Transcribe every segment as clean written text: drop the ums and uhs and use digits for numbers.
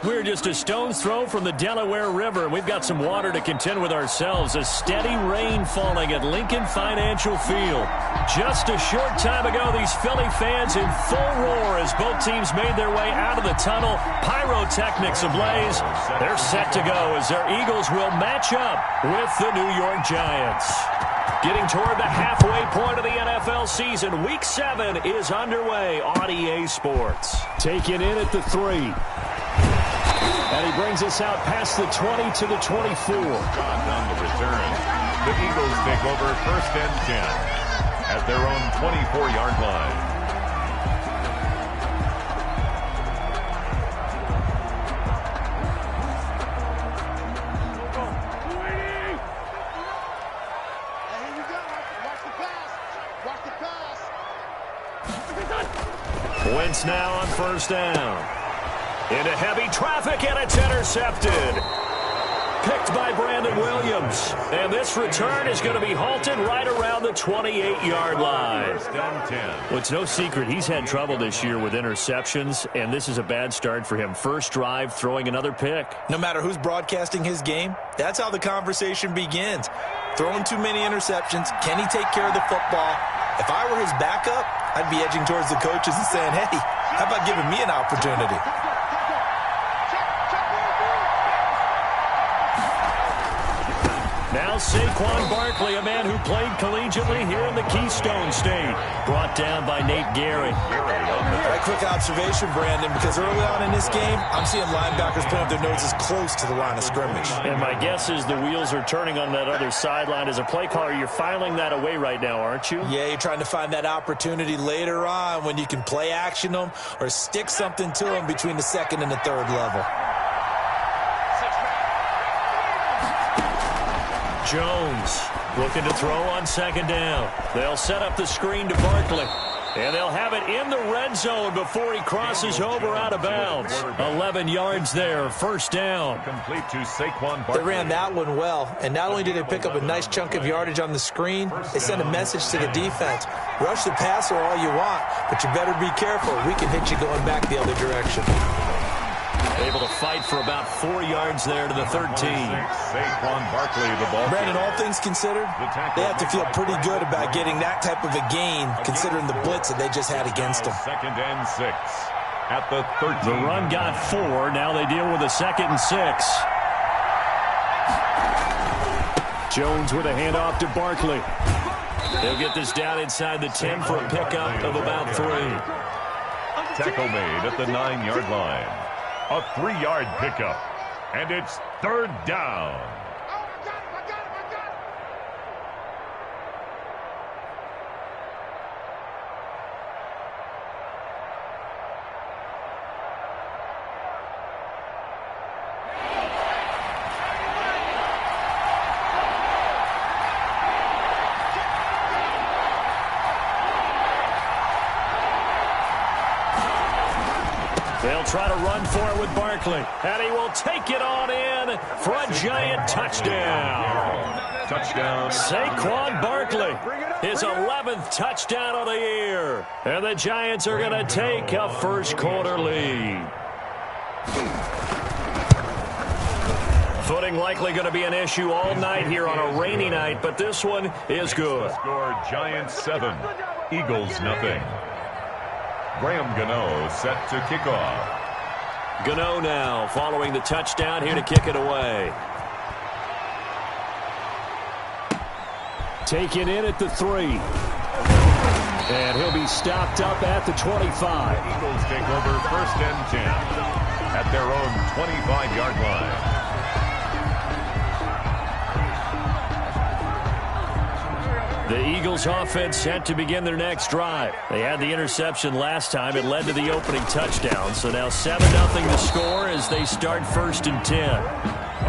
We're just a stone's throw from the Delaware River. We've got some water to contend with ourselves. A steady rain falling at Lincoln Financial Field. Just a short time ago, these Philly fans in full roar as both teams made their way out of the tunnel. Pyrotechnics ablaze. They're set to go as their Eagles will match up with the New York Giants. Getting toward the halfway point of the NFL season, Week 7 is underway on EA Sports. Taken in at the 3. And he brings us out past the 20 to the 24. On the return. The Eagles take over first and 10 at their own 24-yard line. Wentz now on first down. Into heavy traffic, and it's intercepted. Picked by Brandon Williams. And this return is going to be halted right around the 28-yard line. Well, it's no secret he's had trouble this year with interceptions, and this is a bad start for him. First drive, throwing another pick. No matter who's broadcasting his game, that's how the conversation begins. Throwing too many interceptions. Can he take care of the football? If I were his backup, I'd be edging towards the coaches and saying, hey, how about giving me an opportunity? Now Saquon Barkley, a man who played collegiately here in the Keystone State. Brought down by Nate Gehry. A quick observation, Brandon, because early on in this game, I'm seeing linebackers putting up their noses close to the line of scrimmage. And my guess is the wheels are turning on that other sideline. As a play caller, you're filing that away right now, aren't you? Yeah, you're trying to find that opportunity later on when you can play action them or stick something to them between the second and the third level. Jones looking to throw on second down. They'll set up the screen to Barkley. And they'll have it in the red zone before he crosses over out of bounds. 11 yards there, first down. Complete to Saquon Barkley. They ran that one well, and not only did they pick up a nice chunk of yardage on the screen, they sent a message to the defense. Rush the passer all you want, but you better be careful. We can hit you going back the other direction. Able to fight for about 4 yards there to the 13. Saquon Barkley, the ball. Brandon, all things considered, they have to feel pretty good about getting that type of a gain, considering the blitz that they just had against them. Second and 6 at the 13. The run got 4. Now they deal with a 2nd and 6. Jones with a handoff to Barkley. They'll get this down inside the 10 for a pickup of about 3. Tackle made at the 9-yard line. A 3-yard pickup, and it's third down. They'll try to run for it with Barkley. And he will take it on in for a giant touchdown. Touchdown. Saquon Barkley, his 11th touchdown of the year. And the Giants are going to take a first quarter lead. Footing likely going to be an issue all night here on a rainy night, but this one is good. Score Giants 7, Eagles nothing. Graham Gano set to kick off. Gano now following the touchdown here to kick it away. Taken in at the 3. And he'll be stopped up at the 25. Eagles take over first and 10 at their own 25-yard line. The Eagles offense set to begin their next drive. They had the interception last time. It led to the opening touchdown. So now 7-0 to score as they start first and 10.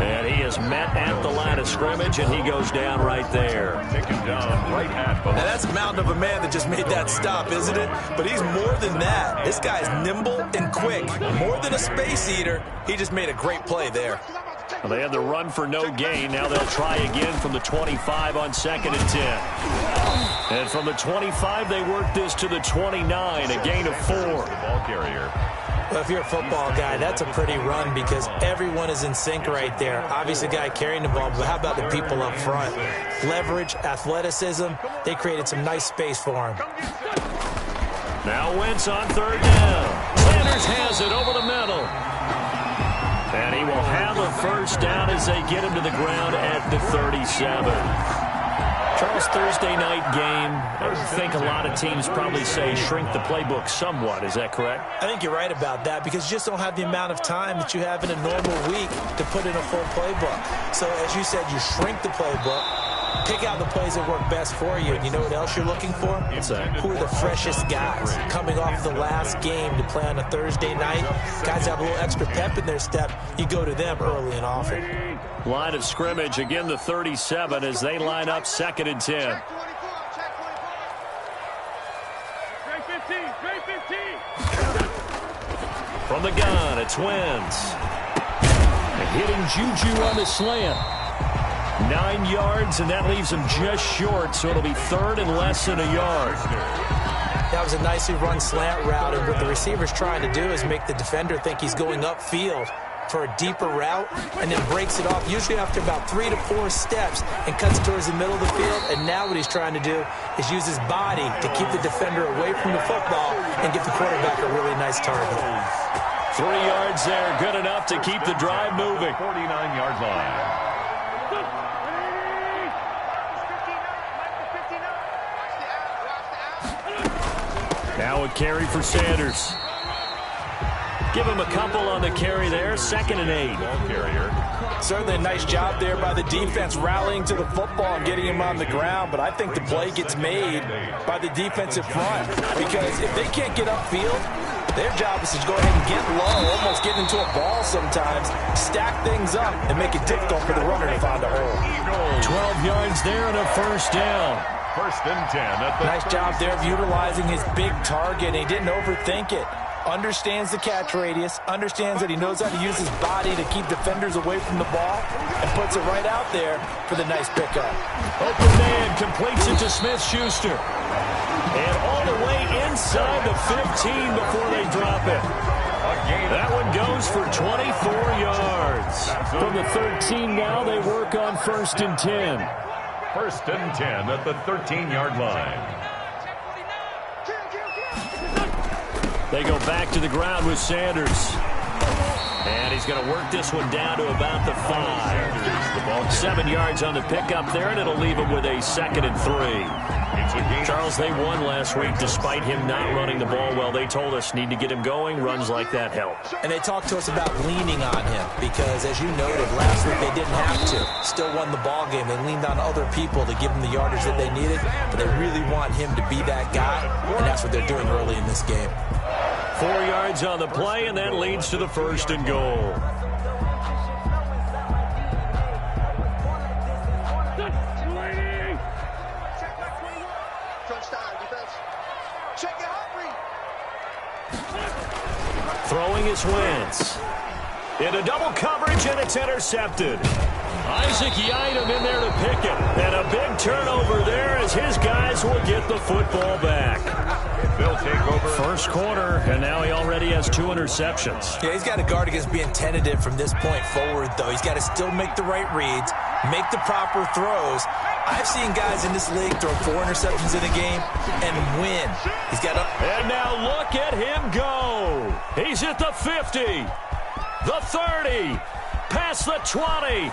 And he is met at the line of scrimmage, and he goes down right there. Taken down right at the line. Now that's a mountain of a man that just made that stop, isn't it? But he's more than that. This guy's nimble and quick. More than a space eater. He just made a great play there. Well, they had the run for no gain. Now they'll try again from the 25 on 2nd and 10. And from the 25, they work this to the 29, a gain of 4. The ball carrier. Well, if you're a football guy, that's a pretty run because everyone is in sync right there. Obviously, the guy carrying the ball, but how about the people up front? Leverage, athleticism, they created some nice space for him. Now Wentz on third down. Sanders has it over the middle. And he will have a first down as they get him to the ground at the 37. Charles, Thursday night game, I think a lot of teams probably say shrink the playbook somewhat. Is that correct? I think you're right about that because you just don't have the amount of time that you have in a normal week to put in a full playbook. So, as you said, you shrink the playbook, pick out the plays that work best for you. And you know what else you're looking for? What's that? Who are the freshest guys coming off the last game to play on a Thursday night? Guys have a little extra pep in their step. You go to them early and often. Line of scrimmage, again the 37 as they line up 2nd and 10. From the gun, it's Wentz. Hitting Juju on the slant. 9 yards, and that leaves him just short, so it'll be 3rd and less than a yard. That was a nicely run slant route, and what the receiver's trying to do is make the defender think he's going upfield for a deeper route, and then breaks it off, usually after about 3 to 4 steps, and cuts towards the middle of the field. And now what he's trying to do is use his body to keep the defender away from the football and give the quarterback a really nice target. 3 yards there, good enough to keep the drive moving. 49-yard line. Now a carry for Sanders. Give him a couple on the carry there. 2nd and 8. Ball carrier. Certainly a nice job there by the defense rallying to the football and getting him on the ground. But I think the play gets made by the defensive front. Because if they can't get upfield, their job is to go ahead and get low, almost get into a ball sometimes, stack things up, and make it difficult for the runner to find a hole. 12 yards there and a first down. 1st and 10. At the Nice job there of utilizing his big target. He didn't overthink it. Understands the catch radius, understands that he knows how to use his body to keep defenders away from the ball, and puts it right out there for the nice pickup. Open man completes it to Smith-Schuster. And all the way inside the 15 before they drop it. That one goes for 24 yards. From the 13 now, they work on 1st and 10. 1st and 10 at the 13-yard line. They go back to the ground with Sanders. And he's going to work this one down to about the 5. 7 yards on the pickup there, and it'll leave him with a 2nd and 3. Charles, they won last week despite him not running the ball well. They told us need to get him going. Runs like that help. And they talked to us about leaning on him because, as you noted, last week they didn't have to. Still won the ball game. They leaned on other people to give them the yardage that they needed, but they really want him to be that guy, and that's what they're doing early in this game. 4 yards on the play, and that leads to the 1st and goal. Throwing is Wentz. Into double coverage, and it's intercepted. Isaac Yiadom in there to pick it. And a big turnover there as his guys will get the football back. They'll take over. First quarter, and now he already has 2 interceptions. Yeah, he's got to guard against being tentative from this point forward, though. He's got to still make the right reads, make the proper throws. I've seen guys in this league throw 4 interceptions in a game and win. He's got to... And now look at him go. He's at the 50, the 30, past the 20,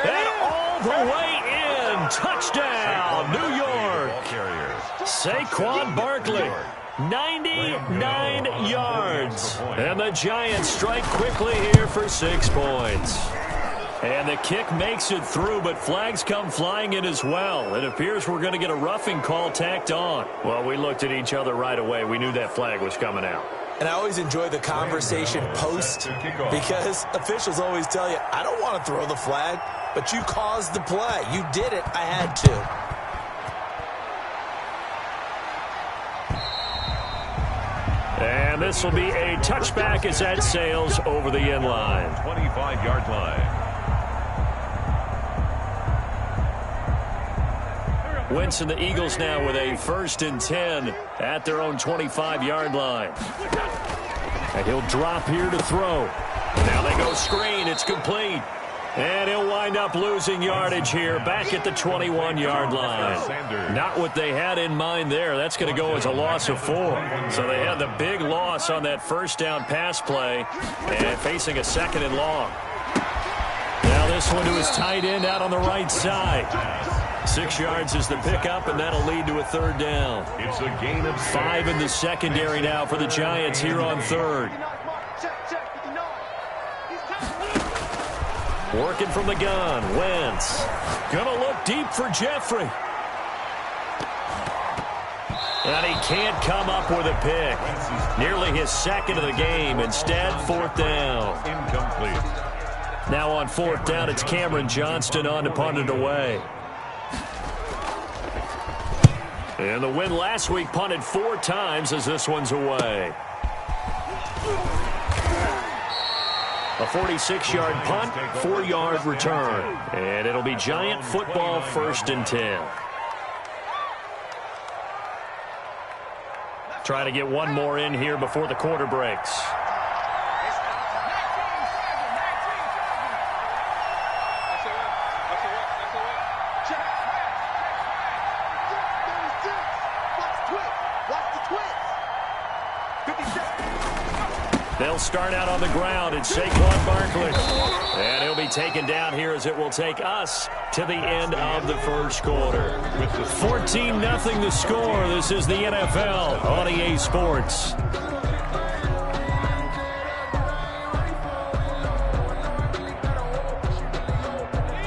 and all the way in. Touchdown, New York. Saquon Barkley, 99 yards. And the Giants strike quickly here for 6 points. And the kick makes it through, but flags come flying in as well. It appears we're going to get a roughing call tacked on. Well, we looked at each other right away. We knew that flag was coming out. And I always enjoy the conversation post because officials always tell you, I don't want to throw the flag, but you caused the play. You did it. I had to. And this will be a touchback as that sails over the end line. 25-yard line. Wentz and the Eagles now with a 1st and 10 at their own 25-yard line. And he'll drop here to throw. Now they go screen. It's complete. And he'll wind up losing yardage here back at the 21-yard line. Not what they had in mind there. That's going to go as a loss of 4. So they had the big loss on that first down pass play and facing a second and long. Now this one to his tight end out on the right side. 6 yards is the pickup, and that'll lead to a third down. It's a gain of 5 in the secondary now for the Giants here on third. Working from the gun, Wentz. Gonna look deep for Jeffrey. And he can't come up with a pick. Nearly his second of the game. Instead, fourth down. Incomplete. Now on fourth down, it's Cameron Johnston on to punt it away. And the win last week punted 4 times as this one's away. A 46-yard punt, 4-yard return. And it'll be Giant football, 1st and 10. Trying to get one more in here before the quarter breaks. They'll start out on the ground. It's Saquon Barkley. And he'll be taken down here as it will take us to the end of the first quarter. 14-0 the score. This is the NFL on EA Sports.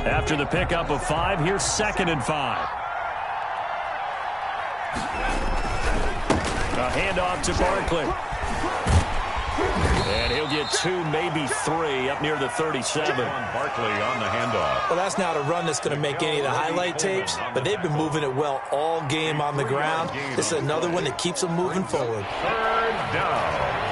After the pickup of 5, here's 2nd and 5. A handoff to Barkley. And he'll get 2, maybe 3 up near the 37. Barkley on the handoff. Well, that's not a run that's going to make any of the highlight tapes, but they've been moving it well all game on the ground. This is another one that keeps them moving forward. 3rd down.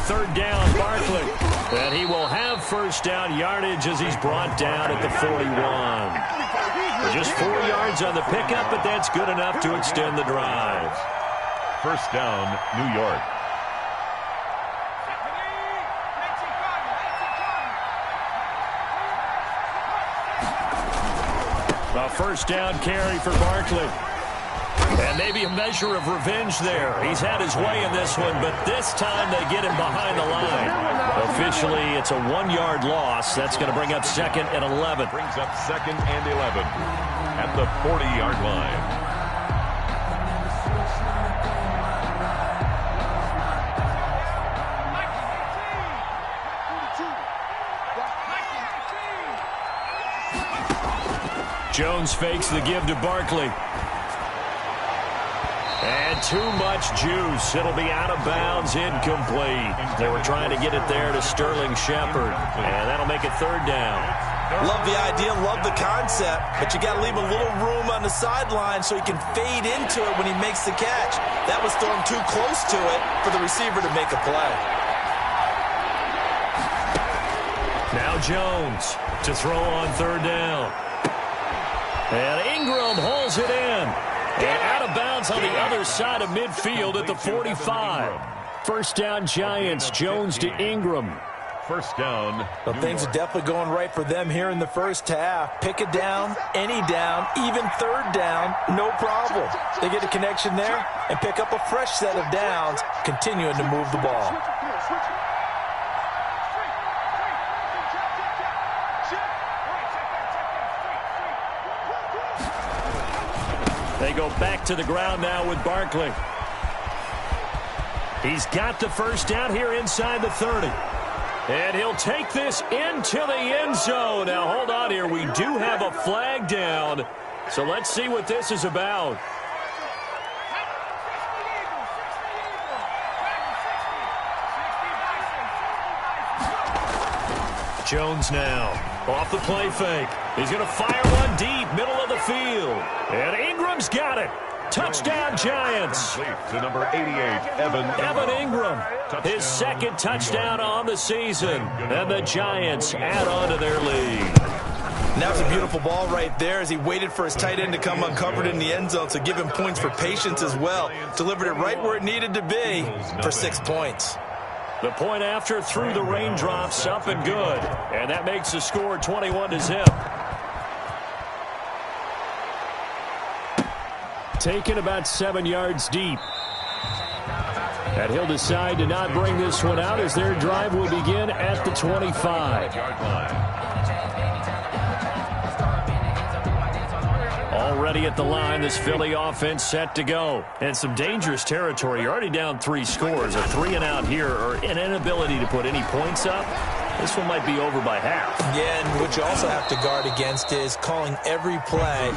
Third down, Barkley. And he will have first down yardage as he's brought down at the 41. Just 4 yards on the pickup, but that's good enough to extend the drive. First down, New York. A first down carry for Barkley. And maybe a measure of revenge there. He's had his way in this one, but this time they get him behind the line. Officially, it's a 1-yard loss. That's going to bring up 2nd and 11. Brings up 2nd and 11 at the 40-yard line. Jones fakes the give to Barkley. And too much juice. It'll be out of bounds, incomplete. They were trying to get it there to Sterling Shepard. And that'll make it 3rd down. Love the idea, love the concept, but you got to leave a little room on the sideline so he can fade into it when he makes the catch. That was thrown too close to it for the receiver to make a play. Now Jones to throw on 3rd down. And Ingram hauls it in. And out of bounds on the other side of midfield at the 45. First down Giants, Jones to Ingram. First down. Well, things are definitely going right for them here in the first half. Pick a down, any down, even 3rd down, no problem. They get a connection there and pick up a fresh set of downs, continuing to move the ball. They go back to the ground now with Barkley. He's got the first down here inside the 30. And he'll take this into the end zone. Now, hold on here. We do have a flag down. So let's see what this is about. Jones now. Off the play fake. He's going to fire one deep, middle of the field. And Ingram's got it. Touchdown, Giants. To number 88, Evan Ingram. His second touchdown on the season. And the Giants add on to their lead. And that was a beautiful ball right there as he waited for his tight end to come uncovered in the end zone, so give him points for patience as well. Delivered it right where it needed to be for 6 points. The point after through the raindrops, up and good. And that makes the score 21-0. Taken about 7 yards deep. And he'll decide to not bring this one out as their drive will begin at the 25-yard line. Already at the line, this Philly offense set to go. And some dangerous territory. You're already down 3 scores. A 3-and-out here or an inability to put any points up. This one might be over by half. Yeah, and what you also have to guard against is calling every play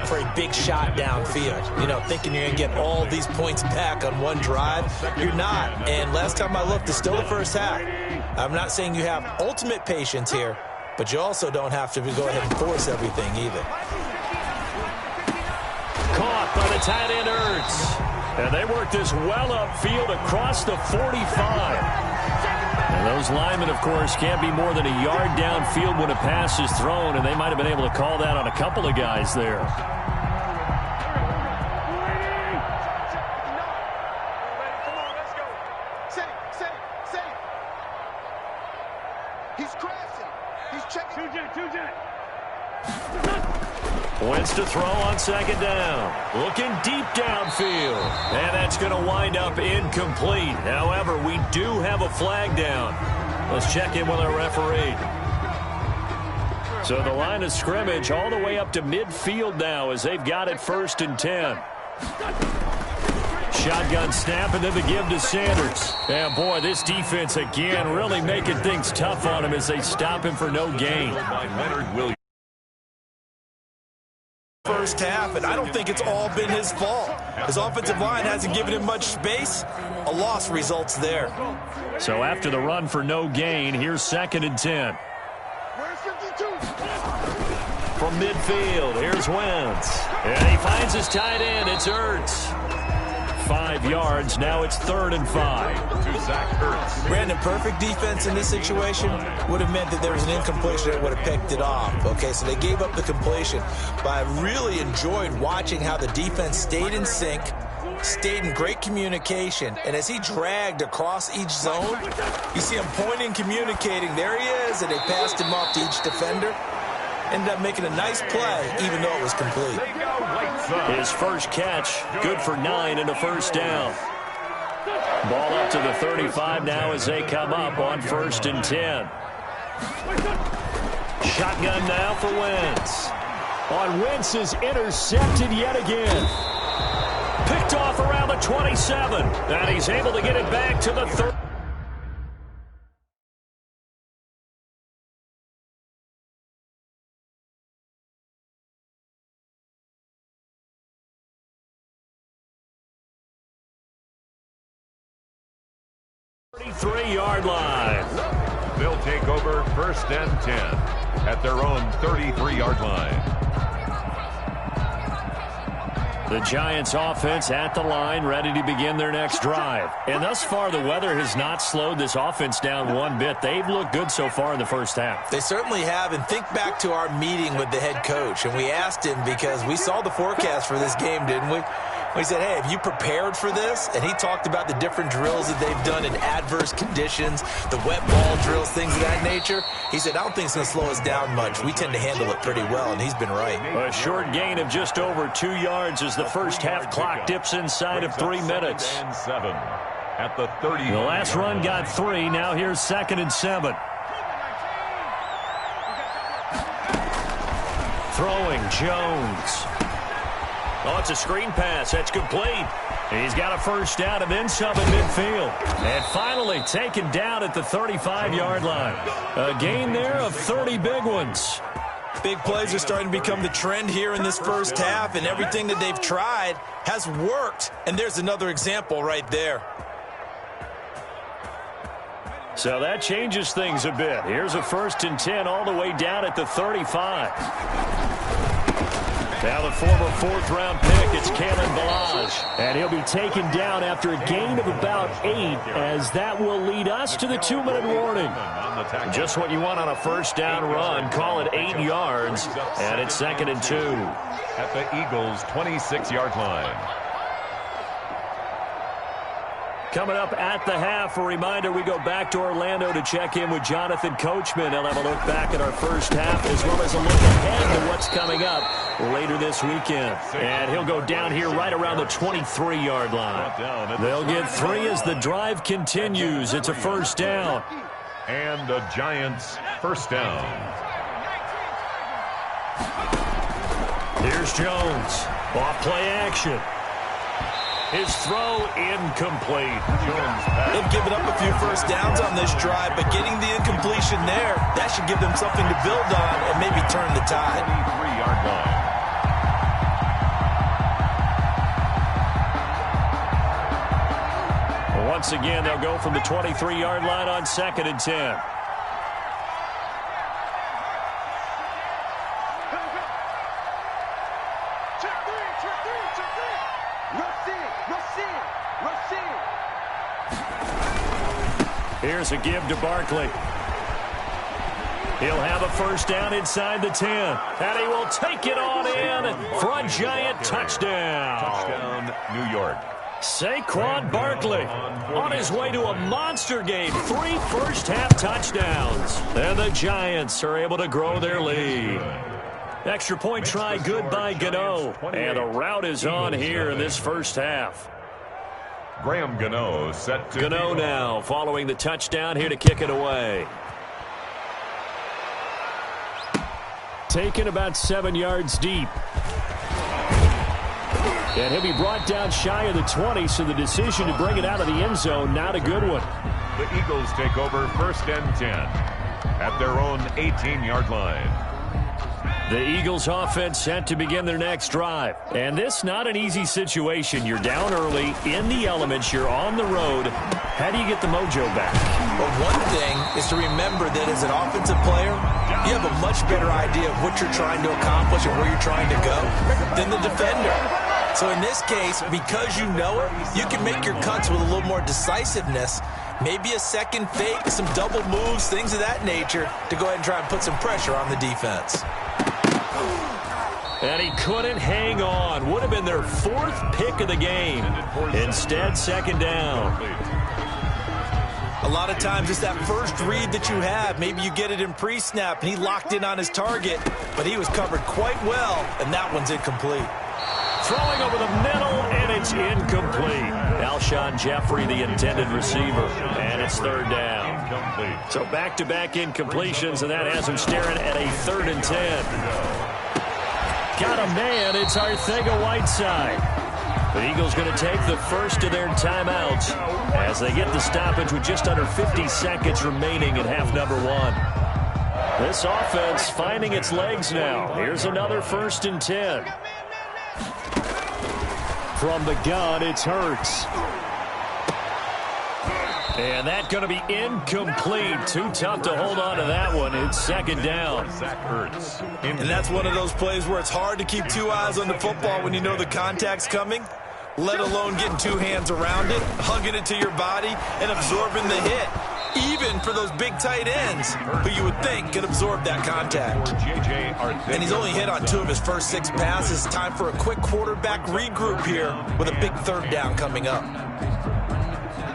for a big shot downfield. You know, thinking you're going to get all these points back on one drive. You're not. And last time I looked, it's still the first half. I'm not saying you have ultimate patience here, but you also don't have to go ahead and force everything either. Caught by the tight end, Ertz. And they work this well upfield across the 45. And those linemen, of course, can't be more than a yard downfield when a pass is thrown, and they might have been able to call that on a couple of guys there. He's crashing. He's checking. 2J. Wentz to throw on second down. Looking deep downfield. And that's going to wind up incomplete. However, we do have a flag down. Let's check in with our referee. So the line of scrimmage all the way up to midfield now as they've got it 1st and 10. Shotgun snap and then the give to Sanders. And boy, this defense again really making things tough on him as they stop him for no gain. First half, and I don't think it's all been his fault. His offensive line hasn't given him much space. A loss results there. So after the run for no gain, here's 2nd and 10. From midfield, here's Wentz. And he finds his tight end. It's Ertz. 5 yards. Now it's 3rd and 5. To Zach Ertz. Brandon, perfect defense in this situation would have meant that there was an incompletion that would have picked it off. Okay, so they gave up the completion. But I really enjoyed watching how the defense stayed in sync, stayed in great communication, and as he dragged across each zone, you see him pointing, communicating. There he is, and they passed him off to each defender. Ended up making a nice play, even though it was complete. His first catch, good for 9 and a first down. Ball up to the 35 now as they come up on 1st and 10. Shotgun now for Wentz. On Wentz is intercepted yet again. Picked off around the 27. And he's able to get it back to the 30. Yard line. They'll take over 1st and 10 at their own 33-yard line. The Giants offense at the line, ready to begin their next drive. And thus far, the weather has not slowed this offense down one bit. They've looked good so far in the first half. They certainly have. And think back to our meeting with the head coach. And we asked him because we saw the forecast for this game, didn't we? We said, hey, have you prepared for this? And he talked about the different drills that they've done in adverse conditions, the wet ball drills, things of that nature. He said, I don't think it's going to slow us down much. We tend to handle it pretty well, and he's been right. A short gain of just over 2 yards as the first half clock dips inside of 3 minutes. 7 at the 30. The last run got 3. Now here's 2nd and 7. Throwing Jones. Oh, it's a screen pass. That's complete. He's got a first down and then some in midfield. And finally taken down at the 35-yard line. A gain there of 30 big ones. Big plays are starting to become the trend here in this first half, and everything that they've tried has worked. And there's another example right there. So that changes things a bit. Here's a 1st and 10 all the way down at the 35. Now the former 4th-round pick, it's Kalen Balaj. And he'll be taken down after a gain of about 8, as that will lead us to the 2-minute warning. Just what you want on a 1st down run. Call it 8 yards, and it's 2nd and 2. At the Eagles' 26-yard line. Coming up at the half, a reminder, we go back to Orlando to check in with Jonathan Coachman. He'll have a look back at our 1st half as well as a look ahead to what's coming up later this weekend. And he'll go down here right around the 23-yard line. They'll get 3 as the drive continues. It's a 1st down. And the Giants' 1st down. Here's Jones. Off play action. His throw incomplete. They've given up a few 1st downs on this drive, but getting the incompletion there, that should give them something to build on and maybe turn the tide. 23-yard line. Once again, they'll go from the 23-yard line on 2nd and 10. Here's a give to Barkley. He'll have a 1st down inside the 10. And he will take it on in for a Giant touchdown. Touchdown, New York. Saquon Barkley on his way to a monster game. 3 first-half touchdowns. And the Giants are able to grow their lead. Extra point try good by Gano. And the route is on here in this 1st half. Graham Gano set to Gano now following the touchdown here to kick it away. Taken about 7 yards deep. And he'll be brought down shy of the 20, so the decision to bring it out of the end zone, not a good one. The Eagles take over 1st and 10 at their own 18-yard line. The Eagles offense set to begin their next drive. And this not an easy situation. You're down early, in the elements, you're on the road. How do you get the mojo back? Well, one thing is to remember that as an offensive player, you have a much better idea of what you're trying to accomplish and where you're trying to go than the defender. So in this case, because you know it, you can make your cuts with a little more decisiveness. Maybe a second fake, some double moves, things of that nature to go ahead and try and put some pressure on the defense. And he couldn't hang on. Would have been their 4th pick of the game. Instead, 2nd down. A lot of times it's that first read that you have. Maybe you get it in pre-snap, and he locked in on his target, but he was covered quite well, and that one's incomplete. Throwing over the middle, and it's incomplete. Alshon Jeffrey, the intended receiver, and it's 3rd down. Incomplete. So back-to-back incompletions, and that has him staring at a 3rd and 10. Got a man, it's Arcega-Whiteside. The Eagles going to take the first of their timeouts as they get the stoppage with just under 50 seconds remaining in half number 1. This offense finding its legs now. Here's another 1st and 10. From the gun, it's Hurts. And that's going to be incomplete. Too tough to hold on to that one. It's 2nd down. And that's one of those plays where it's hard to keep 2 eyes on the football when you know the contact's coming, let alone getting 2 hands around it, hugging it to your body, and absorbing the hit. Even for those big tight ends who you would think could absorb that contact. And he's only hit on 2 of his first 6 passes. Time for a quick quarterback regroup here with a big 3rd down coming up.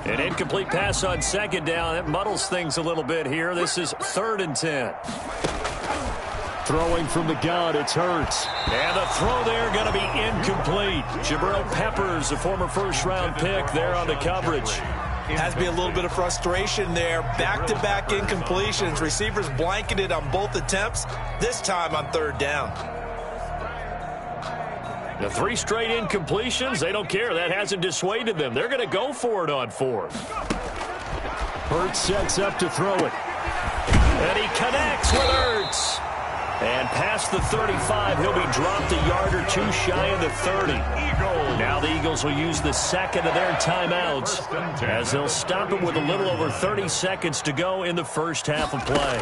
An incomplete pass on 2nd down. That muddles things a little bit here. This is 3rd and 10. Throwing from the gun, it's Hurts. And the throw there going to be incomplete. Jabril Peppers, a former 1st-round pick there on the coverage. Has to be a little bit of frustration there. Back-to-back incompletions. Receivers blanketed on both attempts, this time on 3rd down. The 3 straight incompletions, they don't care. That hasn't dissuaded them. They're going to go for it on 4th. Hurts sets up to throw it. And he connects with Hurts. And past the 35, he'll be dropped a yard or two shy of the 30. Now the Eagles will use the second of their timeouts as they'll stop it with a little over 30 seconds to go in the first half of play.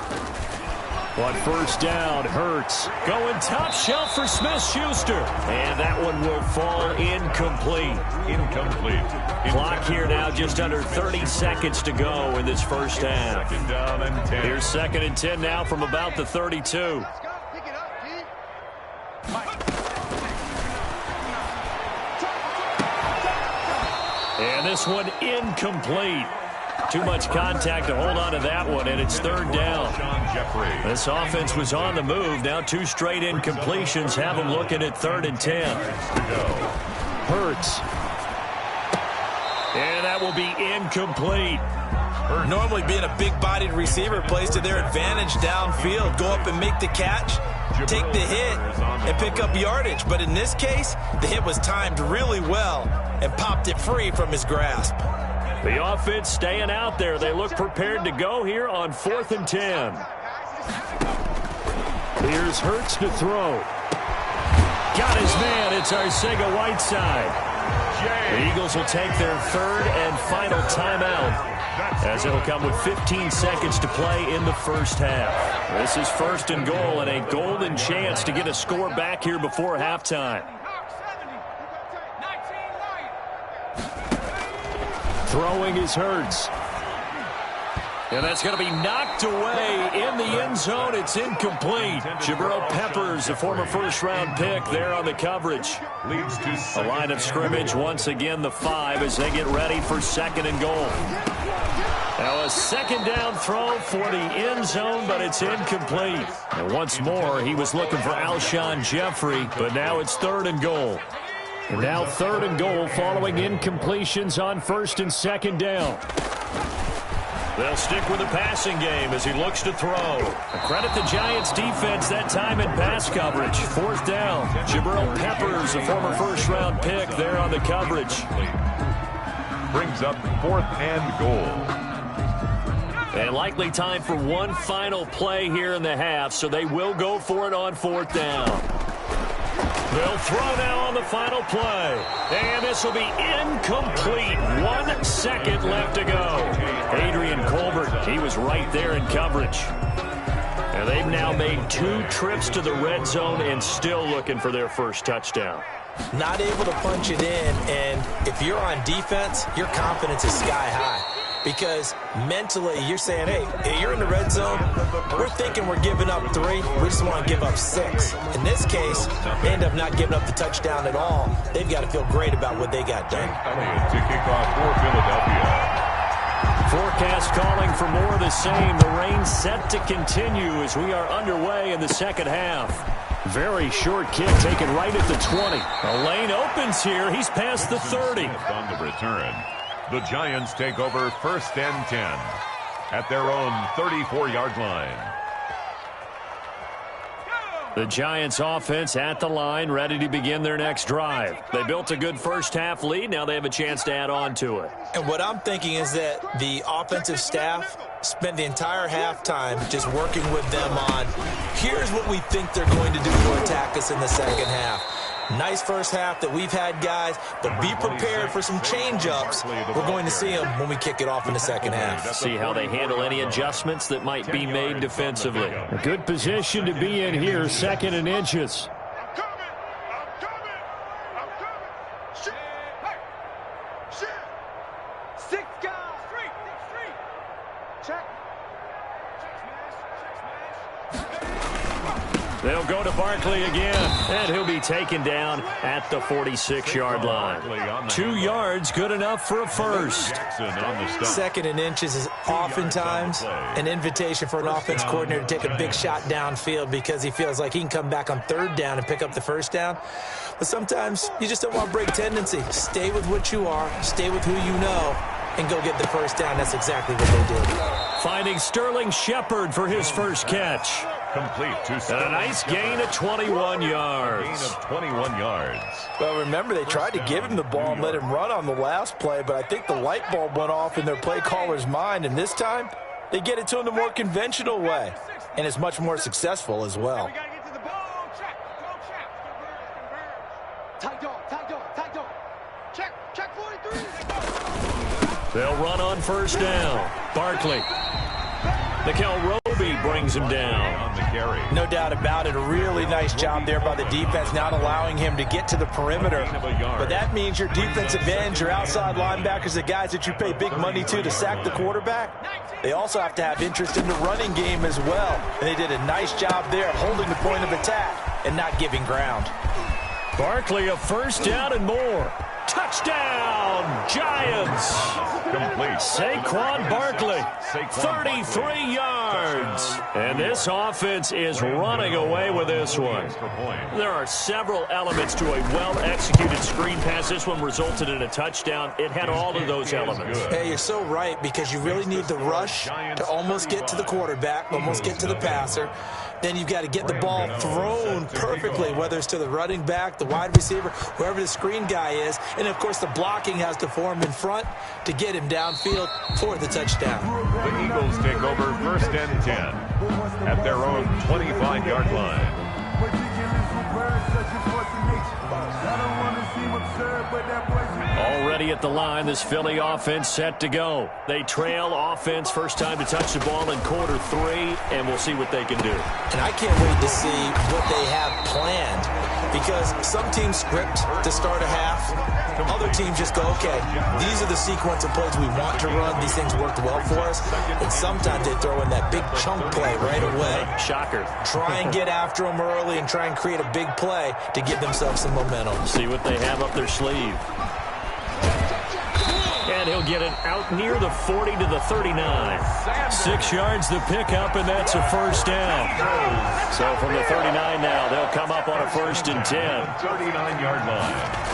On first down, Hurts going top shelf for Smith-Schuster. And that one will fall incomplete. Clock here now just under 30 seconds to go in this first half. Here's 2nd and 10 now from about the 32. And this one incomplete. Too much contact to hold on to that one, and it's 3rd down. This offense was on the move. Now 2 straight incompletions have them looking at 3rd and 10. Hurts. And that will be incomplete. Normally being a big-bodied receiver plays to their advantage downfield. Go up and make the catch, take the hit, and pick up yardage. But in this case, the hit was timed really well and popped it free from his grasp. The offense staying out there. They look prepared to go here on 4th and 10. Here's Hurts to throw. Got his man. It's Arcega-Whiteside. The Eagles will take their 3rd and final timeout as it'll come with 15 seconds to play in the first half. This is 1st and goal and a golden chance to get a score back here before halftime. Throwing is Hurts. And that's going to be knocked away in the end zone. It's incomplete. Jabril Peppers, a former first-round pick, there on the coverage. A line of scrimmage, once again, the 5 as they get ready for 2nd and goal. Now a 2nd down throw for the end zone, but it's incomplete. And once more, he was looking for Alshon Jeffrey, but now it's 3rd and goal. And now 3rd and goal following incompletions on 1st and 2nd down. They'll stick with the passing game as he looks to throw. Credit the Giants defense that time in pass coverage. 4th down. Jabril Peppers, a former first-round pick, there on the coverage. Brings up 4th and goal. And likely time for one final play here in the half, so they will go for it on 4th down. They'll throw now on the final play. And this will be incomplete. 1 second left to go. Adrian Colbert, he was right there in coverage. And they've now made 2 trips to the red zone and still looking for their first touchdown. Not able to punch it in, and if you're on defense, your confidence is sky high. Because mentally, you're saying, hey, you're in the red zone. We're thinking we're giving up 3. We just want to give up 6. In this case, they end up not giving up the touchdown at all. They've got to feel great about what they got done. To kick off for Philadelphia. Forecast calling for more of the same. The rain set to continue as we are underway in the second half. Very short kick taken right at the 20. A lane opens here. He's past the 30. On the return. The Giants take over 1st and 10 at their own 34-yard line. The Giants offense at the line, ready to begin their next drive. They built a good first half lead. Now they have a chance to add on to it. And what I'm thinking is that the offensive staff spent the entire halftime just working with them on, here's what we think they're going to do to attack us in the second half. Nice first half that we've had, guys, but be prepared for some change-ups. We're going to see them when we kick it off in the second half. See how they handle any adjustments that might be made defensively. A good position to be in here, 2nd and inches. They'll go to Barkley again, and he'll be taken down at the 46-yard line. 2 yards, good enough for a first. 2nd and inches is oftentimes an invitation for an offense coordinator to take a big shot downfield because he feels like he can come back on 3rd down and pick up the first down. But sometimes you just don't want to break tendency. Stay with what you are, stay with who you know, and go get the first down. That's exactly what they did. Finding Sterling Shepard for his first catch. Complete to And a nice gain of 21 yards. Gain of 21 yards. Well, remember, they tried to give him the ball and let him run on the last play, but I think the light bulb went off in their play caller's mind, and this time they get it to him the more conventional way, and it's much more successful as well. They'll run on first down. Barkley. Roby brings him down. On the carry. No doubt about it. A really nice job there by the defense, not allowing him to get to the perimeter. But that means your defensive ends, your outside linebackers, the guys that you pay big money to sack the quarterback, they also have to have interest in the running game as well. And they did a nice job there holding the point of attack and not giving ground. Barkley, a first down and more. Touchdown, Giants. Complete. Saquon Barkley, 33 yards. And this offense is running away with this one. There are several elements to a well-executed screen pass. This one resulted in a touchdown. It had all of those elements. Hey, you're so right, because you really need the rush to almost get to the quarterback, almost get to the passer. Then you've got to get the ball thrown perfectly, whether it's to the running back, the wide receiver, whoever the screen guy is. And, of course, the blocking has to form in front to get him downfield for the touchdown. The Eagles take over 1st and 10 at their own 25-yard line. Already at the line, this Philly offense set to go. They trail offense, first time to touch the ball in quarter 3, and we'll see what they can do. And I can't wait to see what they have planned, because some teams script to start a half. Other teams just go, okay, these are the sequence of plays we want to run. These things worked well for us. And sometimes they throw in that big chunk play right away. Shocker. Try and get after them early and try and create a big play to give themselves some momentum. See what they have up their sleeve. And he'll get it out near the 40 to the 39. 6 yards the pickup, and that's a first down. So from the 39 now, they'll come up on a 1st and 10. 39-yard line.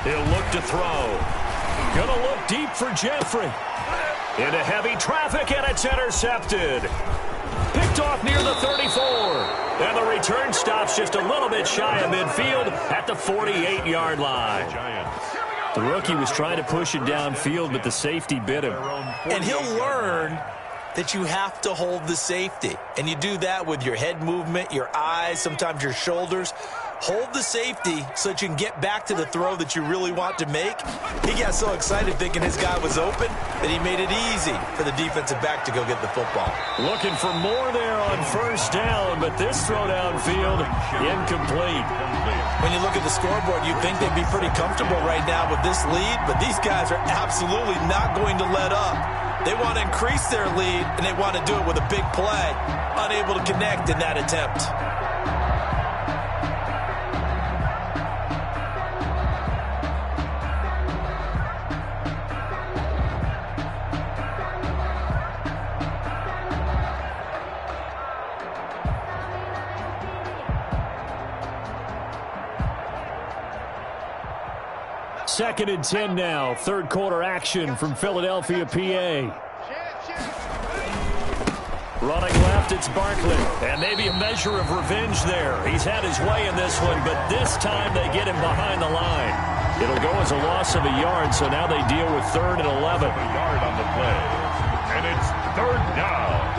He'll look to throw. Gonna look deep for Jeffrey. Into heavy traffic, and it's intercepted. Picked off near the 34. And the return stops just a little bit shy of midfield at the 48-yard line. The rookie was trying to push it downfield, but the safety bit him. And he'll learn that you have to hold the safety. And you do that with your head movement, your eyes, sometimes your shoulders. Hold the safety so that you can get back to the throw that you really want to make. He got so excited thinking his guy was open that he made it easy for the defensive back to go get the football. Looking for more there on first down, but this throw downfield incomplete. When you look at the scoreboard, you'd think they'd be pretty comfortable right now with this lead, but these guys are absolutely not going to let up. They want to increase their lead, and they want to do it with a big play. Unable to connect in that attempt. Second and 10 now. Third quarter action from Philadelphia, PA. Running left, it's Barkley. And maybe a measure of revenge there. He's had his way in this one, but this time they get him behind the line. It'll go as a loss of a yard, so now they deal with 3rd and 11. A yard on the play. And it's 3rd down.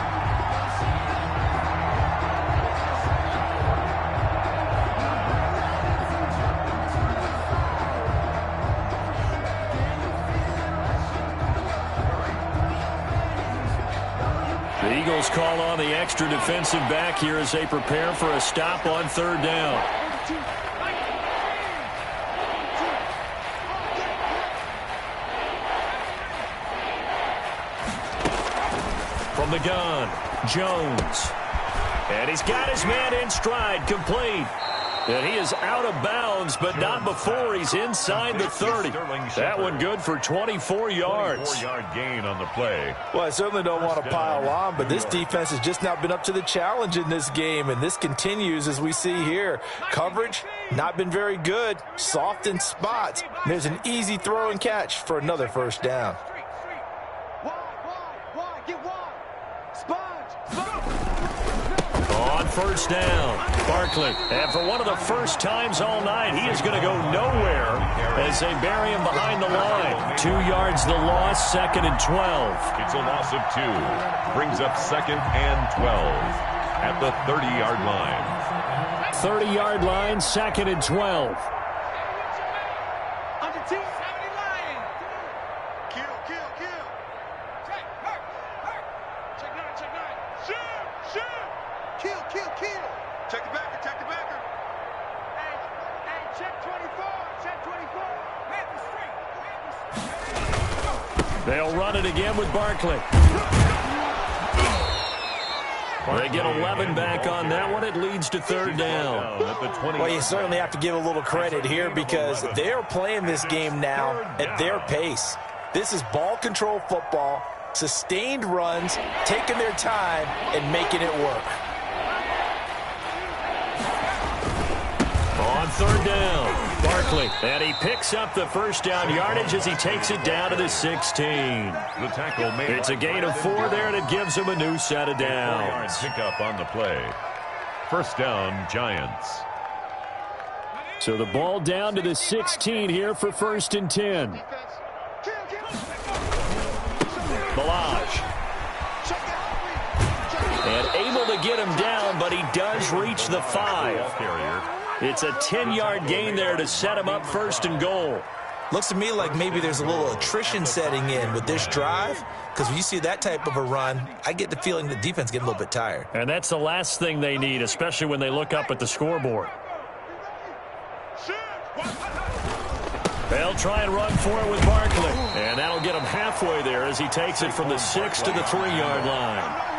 The Eagles call on the extra defensive back here as they prepare for a stop on 3rd down. From the gun, Jones. And he's got his man in stride, complete. And he is out of bounds, but not before he's inside the 30. That one good for 24 yards. 4-yard gain on the play. Well, I certainly don't want to pile on, but this defense has just not been up to the challenge in this game, and this continues as we see here. Coverage, not been very good. Soft in spots. There's an easy throw and catch for another first down. On first down, Barkley. And for one of the first times all night, he is going to go nowhere as they bury him behind the line. 2 yards the loss, 2nd and 12. It's a loss of 2. Brings up 2nd and 12 at the 30-yard line. 30-yard line, 2nd and 12. Under 270 line. Kill. Kill. Check the backer. Hey, check 24. Check 24. Man the street. They'll run it again with Barkley. They get 11 back on that one. It leads to third down. Well, you certainly have to give a little credit here because they're playing this game now at their pace. This is ball control football, sustained runs, taking their time, and making it work. On third down, Barkley. And he picks up the first down yardage as he takes it down to the 16. The tackle made. It's a gain of 4 there, and it gives him a new set of downs. Pick up on the play. First down, Giants. So the ball down to the 16 here for 1st and 10. Balaj. And able to get him down, but he does reach the 5. It's a 10-yard gain there to set him up 1st and goal. Looks to me like maybe there's a little attrition setting in with this drive, because when you see that type of a run, I get the feeling the defense getting a little bit tired. And that's the last thing they need, especially when they look up at the scoreboard. They'll try and run for it with Barkley. And that'll get him halfway there as he takes it from the 6 to the 3-yard line.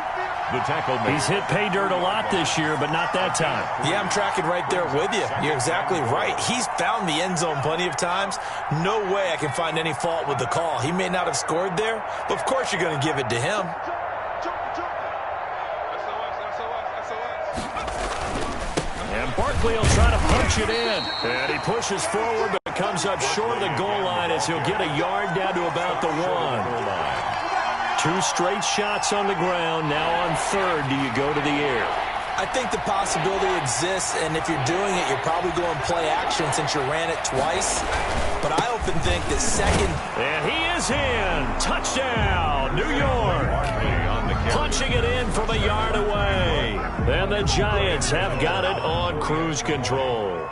The tackle made. He's hit pay dirt a lot this year, but not that time. Yeah, I'm tracking right there with you. You're exactly right. He's found the end zone plenty of times. No way I can find any fault with the call. He may not have scored there, but of course you're going to give it to him. And Barkley will try to punch it in. And he pushes forward, but comes up short of the goal line as he'll get a yard down to about the 1. 2 straight shots on the ground. Now on third, do you go to the air? I think the possibility exists, and if you're doing it, you're probably going play action since you ran it twice. But I often think that second... And he is in. Touchdown, New York. Punching it in from a yard away. And the Giants have got it on cruise control.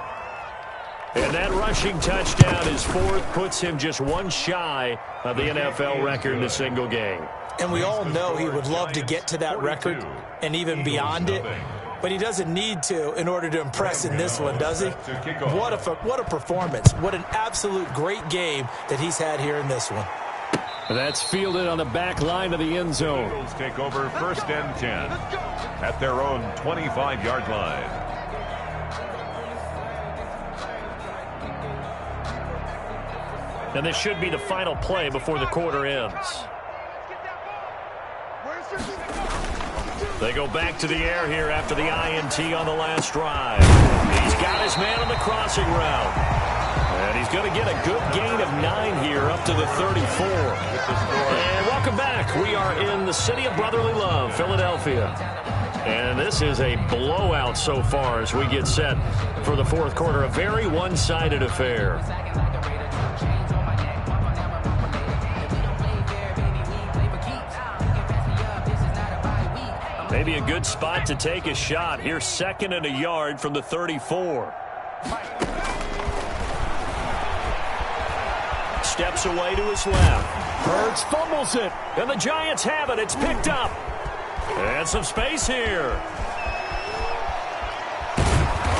And that rushing touchdown, his 4th, puts him just 1 shy of the NFL record in a single game. And we all know he would love to get to that record and even beyond it, but he doesn't need to in order to impress in this one, does he? What a performance. What an absolute great game that he's had here in this one. That's fielded on the back line of the end zone. Eagles take over 1st and 10 at their own 25-yard line. And this should be the final play before the quarter ends. They go back to the air here after the INT on the last drive. He's got his man on the crossing route. And he's going to get a good gain of 9 here up to the 34. And welcome back. We are in the city of brotherly love, Philadelphia. And this is a blowout so far as we get set for the 4th quarter. A very one-sided affair. Maybe a good spot to take a shot. Here's 2nd and a yard from the 34. Steps away to his left. Hurts fumbles it. And the Giants have it. It's picked up. And some space here.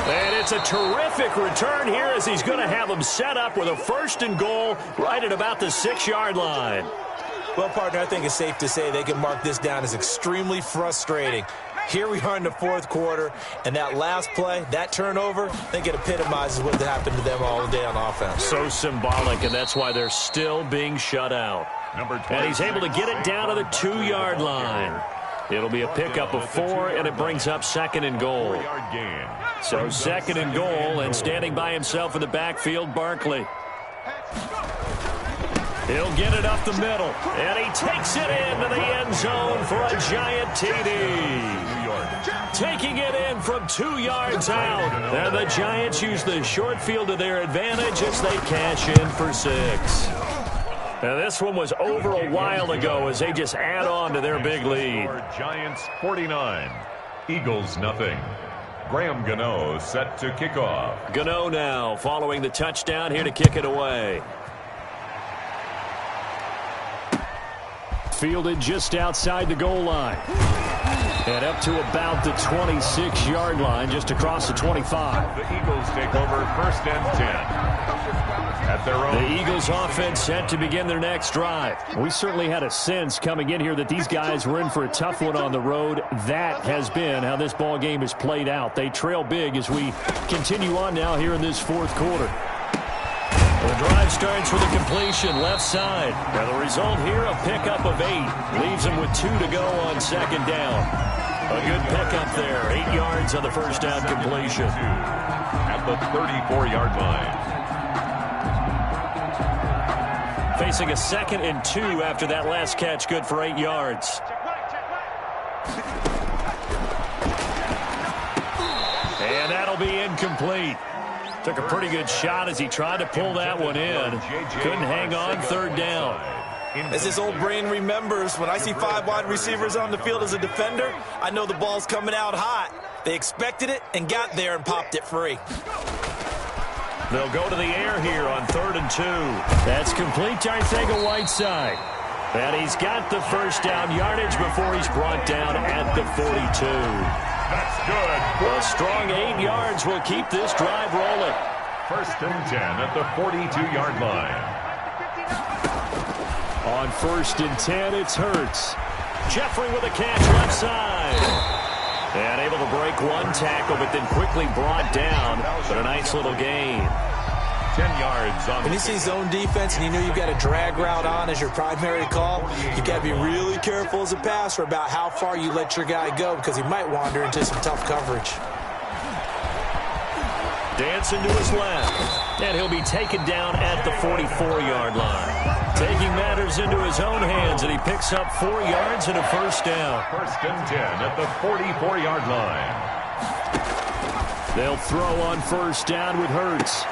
And it's a terrific return here as he's going to have them set up with a 1st and goal right at about the 6-yard line. Well, partner, I think it's safe to say they can mark this down as extremely frustrating. Here we are in the 4th quarter, and that last play, that turnover, I think it epitomizes what happened to them all day on offense. So symbolic, and that's why they're still being shut out. And he's able to get it down to the 2-yard line. It'll be a pickup of 4, and it brings up 2nd and goal. So 2nd and goal, and standing by himself in the backfield, Barkley. He'll get it up the middle, and he takes it into the end zone for a giant TD. Taking it in from 2 yards out, and the Giants use the short field to their advantage as they cash in for 6. Now this one was over a while ago as they just add on to their big lead. Giants 49, Eagles nothing. Graham Gano set to kick off. Gano now following the touchdown here to kick it away. Fielded just outside the goal line. And up to about the 26-yard line, just across the 25. The Eagles take over 1st and 10. At their own. The Eagles offense set to begin their next drive. We certainly had a sense coming in here that these guys were in for a tough one on the road. That has been how this ball game has played out. They trail big as we continue on now here in this 4th quarter. The drive starts with a completion left side. Now the result here, a pickup of 8. Leaves them with 2 to go on 2nd down. A good pickup there. 8 yards on the first down completion. At the 34-yard line. Facing a 2nd and 2 after that last catch, good for 8 yards. And that'll be incomplete. Took a pretty good shot as he tried to pull that one in. Couldn't hang on 3rd down. As his old brain remembers, when I see 5 wide receivers on the field as a defender, I know the ball's coming out hot. They expected it and got there and popped it free. They'll go to the air here on 3rd and 2. That's complete to Arcega-Whiteside. And he's got the first down yardage before he's brought down at the 42. That's good. A strong 8 yards will keep this drive rolling. 1st and 10 at the 42-yard line. On 1st and 10, it's Hurts. Jeffrey with a catch left side. And able to break one tackle, but then quickly brought down. But a nice little gain. 10 yards on. When you see zone defense and you know you've got a drag route on as your primary call, you've got to be really careful as a passer about how far you let your guy go because he might wander into some tough coverage. Dancing to his left. And he'll be taken down at the 44-yard line. Taking matters into his own hands, and he picks up 4 yards and a first down. 1st and 10 at the 44-yard line. They'll throw on 1st down with Hurts.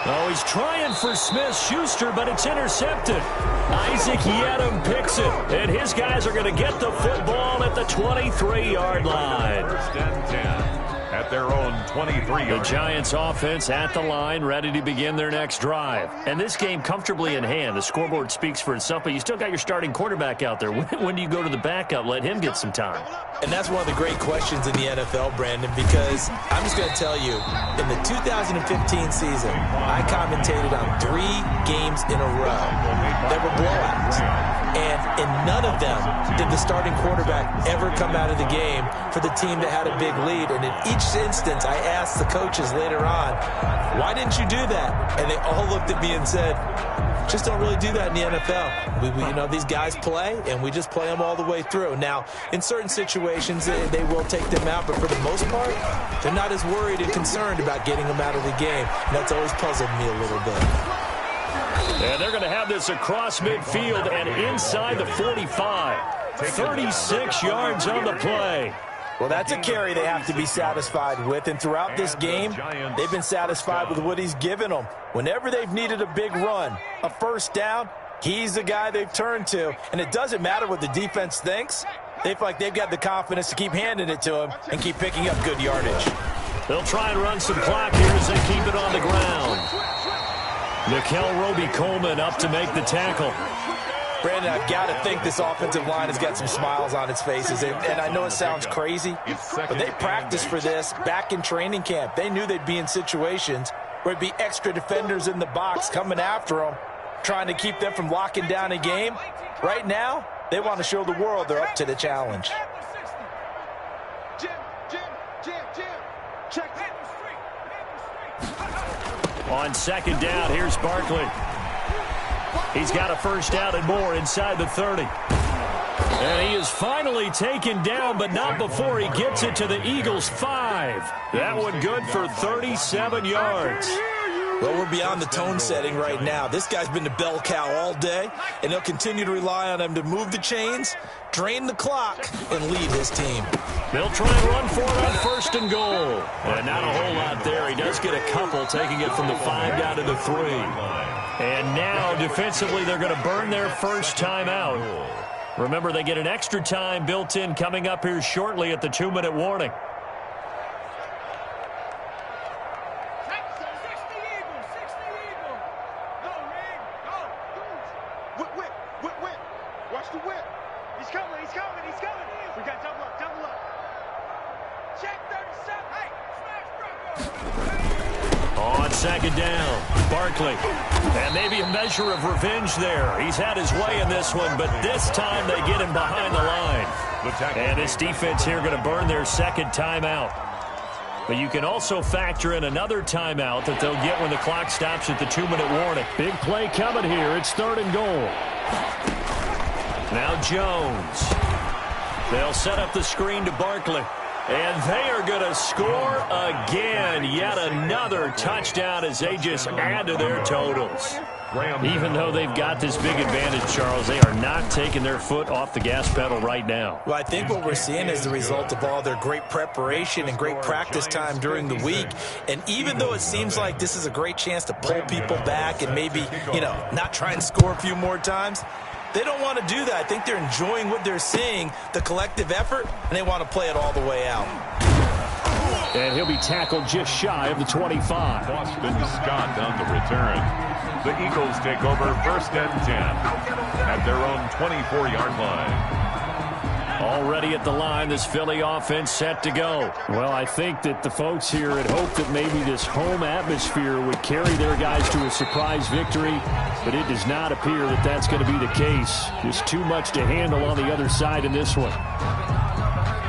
Oh, he's trying for Smith-Schuster, but it's intercepted. Isaac Yiadom picks it, and his guys are going to get the football at the 23-yard line. 1st and 10 at their own 23-yard. The Giants offense at the line, ready to begin their next drive. And this game comfortably in hand. The scoreboard speaks for itself, but you still got your starting quarterback out there. When do you go to the backup? Let him get some time. And that's one of the great questions in the NFL, Brandon, because I'm just going to tell you, in the 2015 season, I commentated on 3 games in a row that were blowouts. And in none of them did the starting quarterback ever come out of the game for the team that had a big lead. And in each instance, I asked the coaches later on, why didn't you do that? And they all looked at me and said, just don't really do that in the NFL. You know, these guys play, and we just play them all the way through. Now, in certain situations, they will take them out, but for the most part, they're not as worried and concerned about getting them out of the game. And that's always puzzled me a little bit. And they're going to have this across midfield and inside the 45. 36 yards on the play. Well, that's a carry they have to be satisfied with. And throughout this game, they've been satisfied with what he's given them. Whenever they've needed a big run, a first down, he's the guy they've turned to. And it doesn't matter what the defense thinks. They feel like they've got the confidence to keep handing it to him and keep picking up good yardage. They'll try and run some clock here as they keep it on the ground. Nickel Roby-Coleman up to make the tackle. Brandon, I've got to think this offensive line has got some smiles on its faces. And I know it sounds crazy, but they practiced for this back in training camp. They knew they'd be in situations where it'd be extra defenders in the box coming after them, trying to keep them from locking down a game. Right now, they want to show the world they're up to the challenge. On 2nd down, here's Barkley. He's got a first down and more inside the 30. And he is finally taken down, but not before he gets it to the Eagles' 5. That one good for 37 yards. Well, we're beyond the tone setting right now. This guy's been the bell cow all day, and they'll continue to rely on him to move the chains, drain the clock, and lead his team. They'll try and run for it on 1st and goal. And not a whole lot there. He does get a couple, taking it from the 5 down to the 3. And now, defensively, they're going to burn their first time out. Remember, they get an extra time built in coming up here shortly at the 2-minute warning. Watch the whip. He's coming. We got double up. On second down, Barkley. And maybe a measure of revenge there. He's had his way in this one, but this time they get him behind the line. And this defense here going to burn their second timeout. But you can also factor in another timeout that they'll get when the clock stops at the 2-minute warning. Big play coming here. It's 3rd and goal. Now Jones. They'll set up the screen to Barkley. And they are going to score again. Yet another touchdown as they just add to their totals. Even though they've got this big advantage, Charles, they are not taking their foot off the gas pedal right now. Well, I think what we're seeing is the result of all their great preparation and great practice time during the week. And even though it seems like this is a great chance to pull people back and maybe, not try and score a few more times, they don't want to do that. I think they're enjoying what they're seeing, the collective effort, and they want to play it all the way out. And he'll be tackled just shy of the 25. Boston Scott on the return. The Eagles take over 1st and 10 at their own 24-yard line. Already at the line, this Philly offense set to go. Well, I think that the folks here had hoped that maybe this home atmosphere would carry their guys to a surprise victory, but it does not appear that that's going to be the case. Just too much to handle on the other side in this one.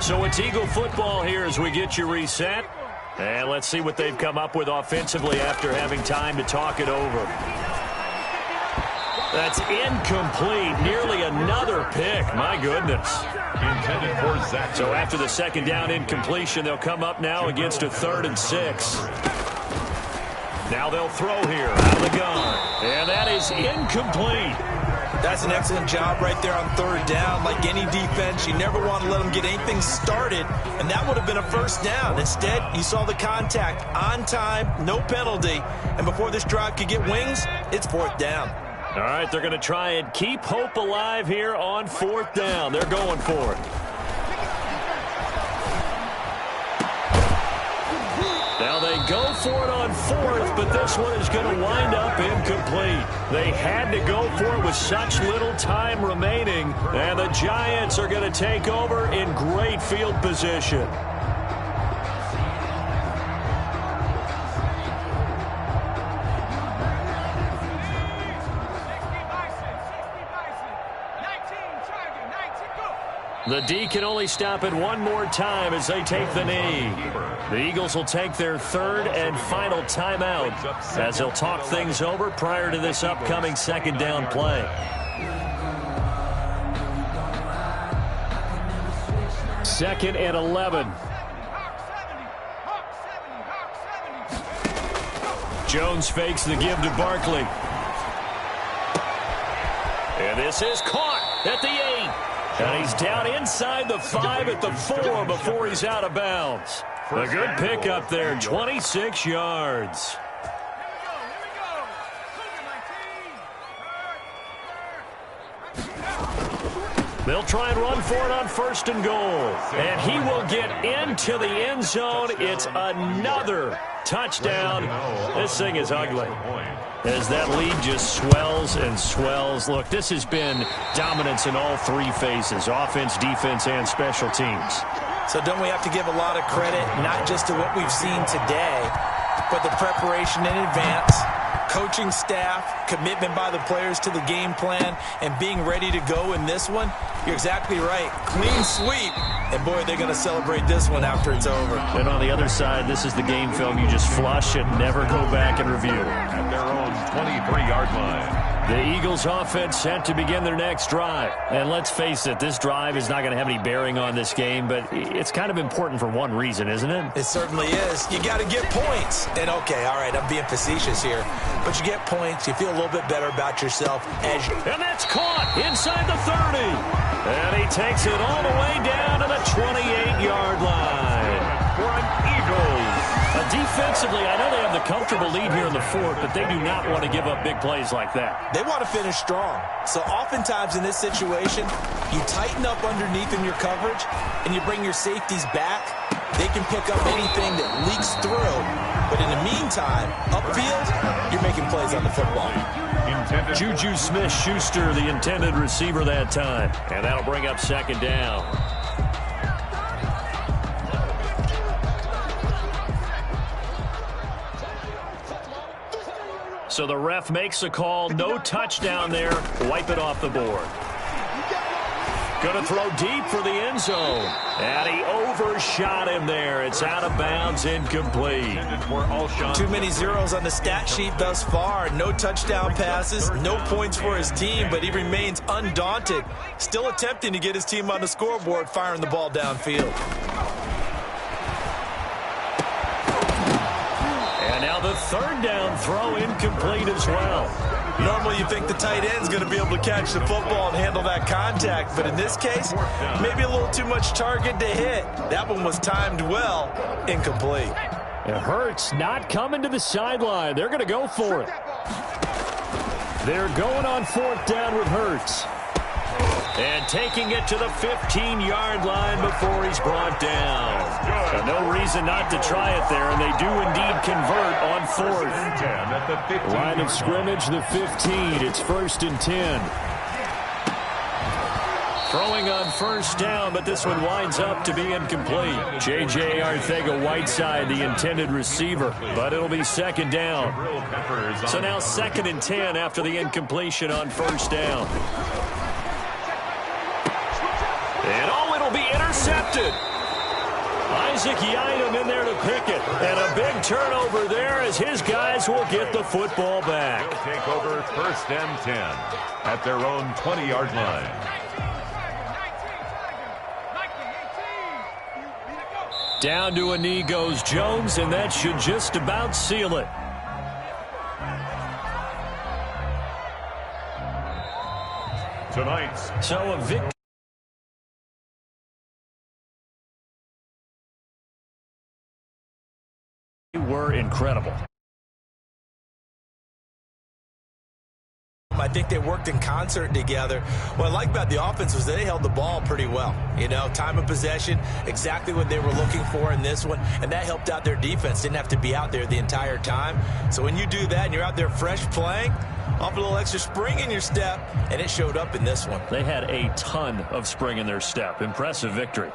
So it's Eagle football here as we get you reset. And let's see what they've come up with offensively after having time to talk it over. That's incomplete. Nearly another pick. My goodness. Intended for Zach. So after the second down incompletion, they'll come up now against a 3rd and 6. Now they'll throw here out of the gun. And that is incomplete. That's an excellent job right there on 3rd down. Like any defense, you never want to let them get anything started, and that would have been a 1st down. Instead, you saw the contact on time, no penalty, and before this drive could get wings, it's 4th down. All right, they're going to try and keep hope alive here on 4th down. They're going for it. Now they go for it on 4th, but this one is going to wind up incomplete. They had to go for it with such little time remaining, and the Giants are going to take over in great field position. The D can only stop it one more time as they take the knee. The Eagles will take their 3rd and final timeout as they'll talk things over prior to this upcoming 2nd down play. Second and 11. Jones fakes the give to Barkley. And this is caught at the 8. And he's down inside the 5 at the 4 before he's out of bounds. A good pickup there, 26 yards. They'll try and run for it on 1st and goal. And he will get into the end zone. It's another touchdown. This thing is ugly as that lead just swells and swells. Look, this has been dominance in all 3 phases, offense, defense, and special teams. So don't we have to give a lot of credit, not just to what we've seen today, but the preparation in advance, coaching staff, commitment by the players to the game plan, and being ready to go in this one? You're exactly right. Clean sweep. And, boy, they're going to celebrate this one after it's over. And on the other side, this is the game film you just flush and never go back and review. At their own 23-yard line. The Eagles offense set to begin their next drive. And let's face it, this drive is not going to have any bearing on this game, but it's kind of important for one reason, isn't it? It certainly is. You got to get points. And, okay, all right, I'm being facetious here, but you get points, you feel a little bit better about yourself as you... And that's caught inside the 30. And he takes it all the way down to the 28-yard line. For an Eagles. Defensively, I know they have the comfortable lead here in the 4th, but they do not want to give up big plays like that. They want to finish strong. So oftentimes in this situation, you tighten up underneath in your coverage, and you bring your safeties back. They can pick up anything that leaks through. But in the meantime, upfield, you're making plays on the football. Juju Smith-Schuster, the intended receiver that time. And that'll bring up 2nd down. So the ref makes a call. No touchdown there. Wipe it off the board. Going to throw deep for the end zone. And he overshot him there. It's out of bounds, incomplete. Too many zeros on the stat sheet thus far. No touchdown passes, no points for his team, but he remains undaunted. Still attempting to get his team on the scoreboard, firing the ball downfield. And now the third down throw incomplete as well. Normally you think the tight end's going to be able to catch the football and handle that contact, but in this case, maybe a little too much target to hit. That one was timed well, incomplete. It hurts not coming to the sideline. They're going to go for it. They're going on fourth down with Hurts. And taking it to the 15-yard line before he's brought down. So no reason not to try it there, and they do indeed convert on fourth. Line of scrimmage, the 15. It's 1st and 10. Throwing on first down, but this one winds up to be incomplete. J.J. Arcega-Whiteside, the intended receiver, but it'll be second down. So now 2nd and 10 after the incompletion on first down. And it'll be intercepted. Isaac Yiadom in there to pick it. And a big turnover there as his guys will get the football back. They'll take over 1st and 10 at their own 20-yard line. Down to a knee goes Jones, and that should just about seal it. Tonight's So a victory. Were incredible. I think they worked in concert together. What I like about the offense was they held the ball pretty well. You know, time of possession, exactly what they were looking for in this one, and that helped out their defense. Didn't have to be out there the entire time. So when you do that and you're out there fresh playing, off a little extra spring in your step, and it showed up in this one. They had a ton of spring in their step. Impressive victory.